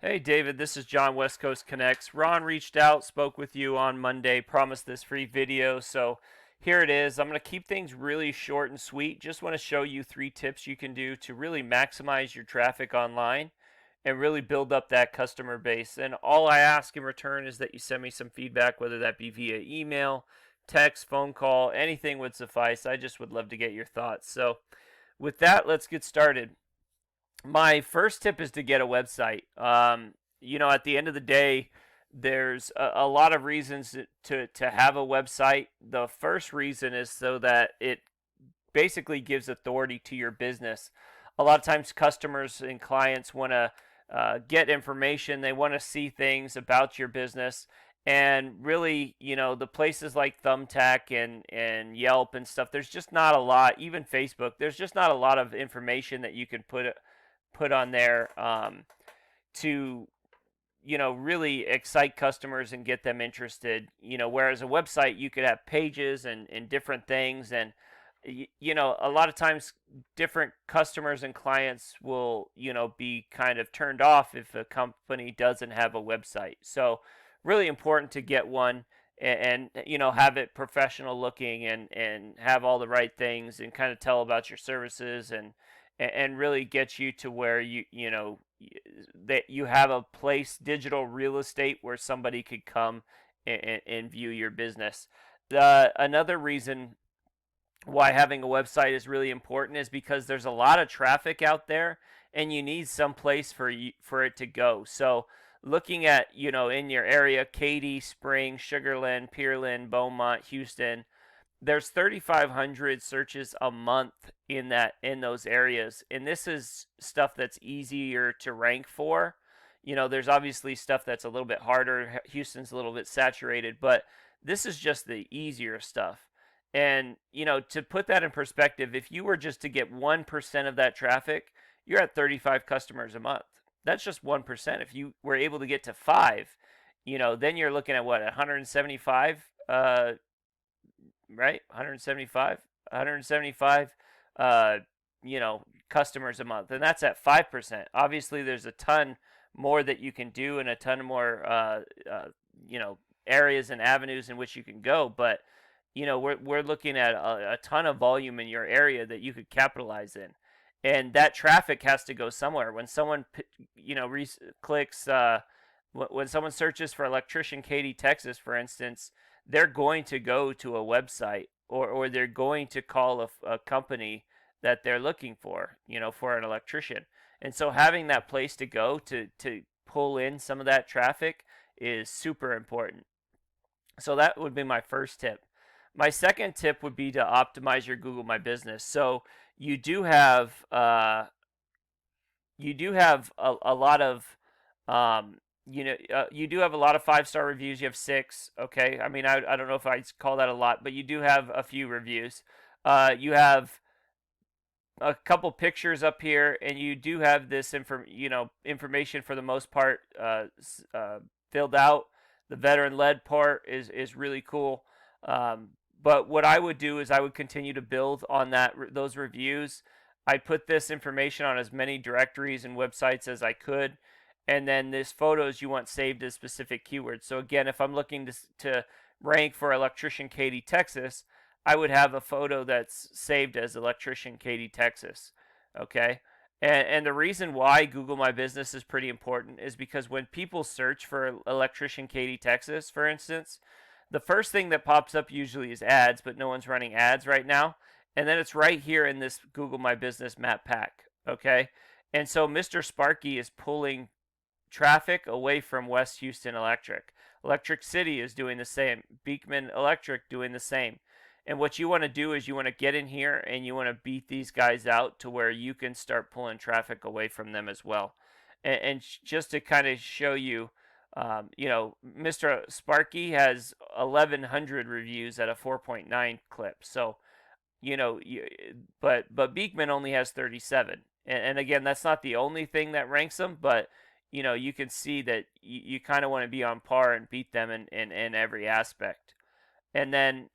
Hey David, this is John, West Coast Connects. Ron reached out, spoke with you on Monday, promised this free video, so here it is. I'm going to keep things really short and sweet. Just want to show you 3 tips you can do to really maximize your traffic online and really build up that customer base. And all I ask in return is that you send me some feedback, whether that be via email, text, phone call, anything would suffice. I just would love to get your thoughts. So with that, let's get started. My first tip is to get a website. At the end of the day, there's a lot of reasons to have a website. The first reason is so that it basically gives authority to your business. A lot of times, customers and clients want to get information, they want to see things about your business. And really, the places like Thumbtack and Yelp and stuff, there's just not a lot, even Facebook, there's just not a lot of information that you can put on there to really excite customers and get them interested. Whereas a website, you could have pages and different things, and a lot of times different customers and clients will be kind of turned off if a company doesn't have a website. So really important to get one, and have it professional looking, and have all the right things, and kind of tell about your services, and really get you to where that you have a place, digital real estate, where somebody could come and view your business. Another reason why having a website is really important is because there's a lot of traffic out there, and you need some place for it to go. So looking at in your area, Katy, Spring, Sugarland, Pearland, Beaumont, Houston, there's 3,500 searches a month in those areas, and this is stuff that's easier to rank for. There's obviously stuff that's a little bit harder. Houston's a little bit saturated, but this is just the easier stuff. And to put that in perspective, if you were just to get 1% of that traffic, you're at 35 customers a month. That's just 1%. If you were able to get to 5, then you're looking at what, 175 right? 175 customers a month, and that's at 5%. Obviously, there's a ton more that you can do, and a ton more areas and avenues in which you can go. But we're looking at a ton of volume in your area that you could capitalize in, and that traffic has to go somewhere. When someone clicks, when someone searches for Electrician Katy, Texas, for instance, they're going to go to a website, or they're going to call a company that they're looking for an electrician. And so having that place to go to pull in some of that traffic is super important. So that would be my first tip. My second tip would be to optimize your Google My Business. So you do have a lot of you do have a lot of 5-star reviews. You have 6. Okay, I mean, I don't know if I call that a lot, but you do have a few reviews. You have a couple pictures up here, and you do have this information for the most part filled out. The veteran-led part is really cool. But what I would do is I would continue to build on those reviews. I put this information on as many directories and websites as I could, and then this photos you want saved as specific keywords. So again, if I'm looking to rank for Electrician Katy, Texas, I would have a photo that's saved as Electrician Katy, Texas. Okay. And the reason why Google My Business is pretty important is because when people search for Electrician Katy, Texas, for instance, the first thing that pops up usually is ads, but no one's running ads right now. And then it's right here in this Google My Business map pack. Okay. And so Mr. Sparky is pulling traffic away from West Houston Electric. Electric City is doing the same. Beekman Electric doing the same. And what you want to do is you want to get in here and you want to beat these guys out to where you can start pulling traffic away from them as well. And just to kind of show you, Mr. Sparky has 1,100 reviews at a 4.9 clip. So, but Beekman only has 37. And again, that's not the only thing that ranks them, but you can see that you kind of want to be on par and beat them in every aspect. And then,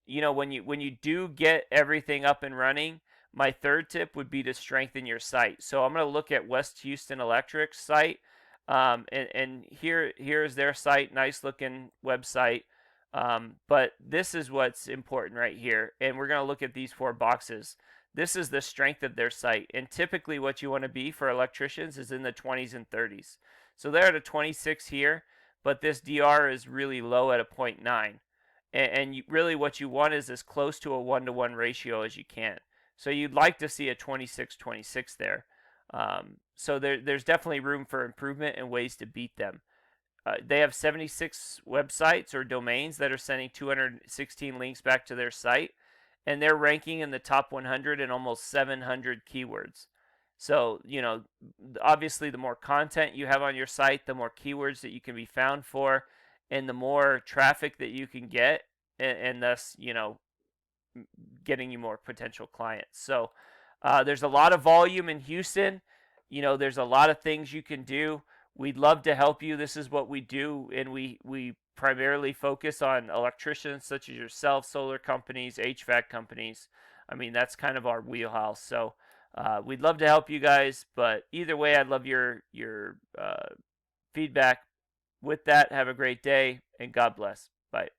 when you do get everything up and running, my third tip would be to strengthen your site. So I'm going to look at West Houston Electric's site. And here's their site, nice looking website. But this is what's important right here, and we're going to look at these 4 boxes. This is the strength of their site, and typically what you want to be for electricians is in the 20s and 30s. So they're at a 26 here, but this DR is really low at a 0.9. And really what you want is as close to a 1-to-1 ratio as you can. So you'd like to see a 26-26 there. So there's definitely room for improvement and ways to beat them. They have 76 websites or domains that are sending 216 links back to their site, and they're ranking in the top 100 in almost 700 keywords. So, obviously, the more content you have on your site, the more keywords that you can be found for, and the more traffic that you can get, and thus, getting you more potential clients. So, there's a lot of volume in Houston. There's a lot of things you can do. We'd love to help you. This is what we do, and we primarily focus on electricians such as yourself, solar companies, HVAC companies. I mean, that's kind of our wheelhouse. So we'd love to help you guys, but either way, I'd love your feedback. With that, have a great day, and God bless. Bye.